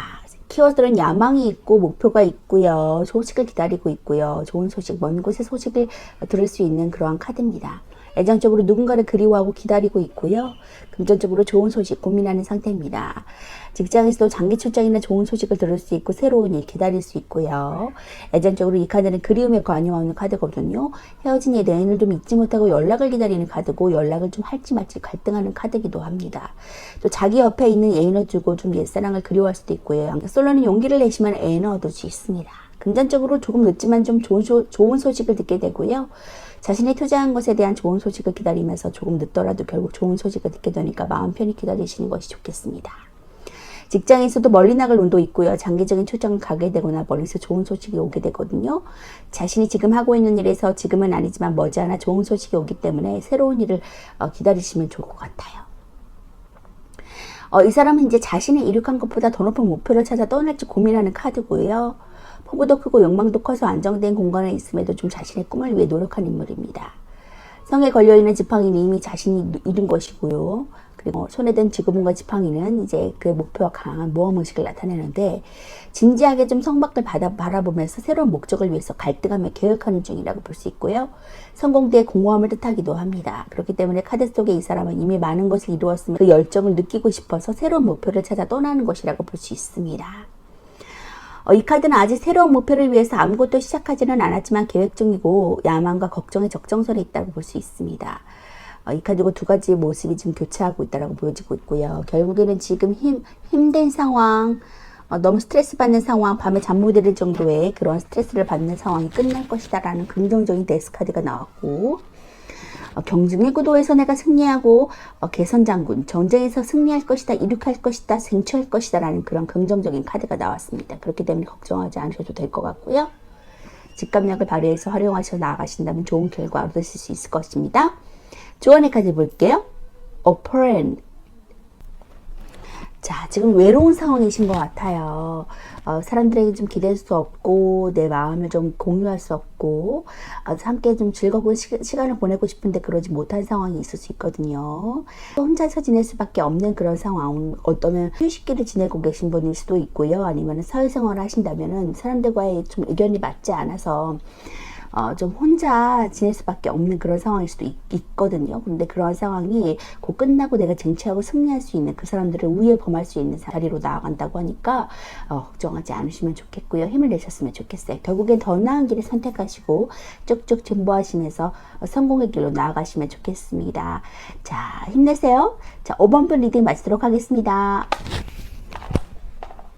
키워드는 야망이 있고 목표가 있고요. 소식을 기다리고 있고요. 좋은 소식, 먼 곳의 소식을 들을 수 있는 그러한 카드입니다. 애정적으로 누군가를 그리워하고 기다리고 있고요. 금전적으로 좋은 소식 고민하는 상태입니다. 직장에서도 장기 출장이나 좋은 소식을 들을 수 있고 새로운 일 기다릴 수 있고요. 애정적으로 이 카드는 그리움에 관여하는 카드거든요. 헤어진 이의 내인을 좀 잊지 못하고 연락을 기다리는 카드고 연락을 좀 할지 말지 갈등하는 카드기도 합니다. 또 자기 옆에 있는 애인을 두고 좀 옛사랑을 그리워할 수도 있고요. 솔로는 용기를 내시면 애인을 얻을 수 있습니다. 금전적으로 조금 늦지만 좀 좋은 소식을 듣게 되고요. 자신이 투자한 것에 대한 좋은 소식을 기다리면서 조금 늦더라도 결국 좋은 소식을 듣게 되니까 마음 편히 기다리시는 것이 좋겠습니다. 직장에서도 멀리 나갈 운도 있고요. 장기적인 출장을 가게 되거나 멀리서 좋은 소식이 오게 되거든요. 자신이 지금 하고 있는 일에서 지금은 아니지만 머지않아 좋은 소식이 오기 때문에 새로운 일을 기다리시면 좋을 것 같아요. 이 사람은 이제 자신의 이룩한 것보다 더 높은 목표를 찾아 떠날지 고민하는 카드고요. 포부도 크고 욕망도 커서 안정된 공간에 있음에도 좀 자신의 꿈을 위해 노력한 인물입니다. 성에 걸려있는 지팡이는 이미 자신이 이룬 것이고요. 그리고 손에 든 지구본과 지팡이는 이제 그 목표와 강한 모험의식을 나타내는데 진지하게 좀 성밖을 바라보면서 새로운 목적을 위해서 갈등하며 계획하는 중이라고 볼 수 있고요. 성공대의 공허함을 뜻하기도 합니다. 그렇기 때문에 카드 속에 이 사람은 이미 많은 것을 이루었으면 그 열정을 느끼고 싶어서 새로운 목표를 찾아 떠나는 것이라고 볼 수 있습니다. 이 카드는 아직 새로운 목표를 위해서 아무것도 시작하지는 않았지만 계획 중이고 야망과 걱정의 적정선에 있다고 볼 수 있습니다. 이 카드고 두 가지의 모습이 지금 교차하고 있다고 보여지고 있고요. 결국에는 지금 힘든 상황, 너무 스트레스 받는 상황, 밤에 잠 못 이룰 정도의 그런 스트레스를 받는 상황이 끝날 것이다 라는 긍정적인 데스 카드가 나왔고, 경중의 구도에서 내가 승리하고 개선장군, 전쟁에서 승리할 것이다, 이룩할 것이다, 생취할 것이다 라는 그런 긍정적인 카드가 나왔습니다. 그렇기 때문에 걱정하지 않으셔도 될 것 같고요. 직감력을 발휘해서 활용하셔서 나아가신다면 좋은 결과 얻으실 수 있을 것입니다. 조언의 카드 볼게요. 오퍼렌. 자, 지금 외로운 상황이신 것 같아요. 사람들에게 좀 기댈 수 없고 내 마음을 좀 공유할 수 없고 함께 좀 즐거운 시간을 보내고 싶은데 그러지 못한 상황이 있을 수 있거든요. 혼자서 지낼 수밖에 없는 그런 상황, 어떠면 휴식기를 지내고 계신 분일 수도 있고요. 아니면 사회생활을 하신다면은 사람들과의 좀 의견이 맞지 않아서 좀 혼자 지낼 수밖에 없는 그런 상황일 수도 있거든요. 그런데 그런 상황이 곧 끝나고 내가 쟁취하고 승리할 수 있는 그 사람들을 우위에 범할 수 있는 자리로 나아간다고 하니까 걱정하지 않으시면 좋겠고요. 힘을 내셨으면 좋겠어요. 결국엔 더 나은 길을 선택하시고 쭉쭉 진보하시면서 성공의 길로 나아가시면 좋겠습니다. 자, 힘내세요. 자, 5번 분 리딩 마치도록 하겠습니다.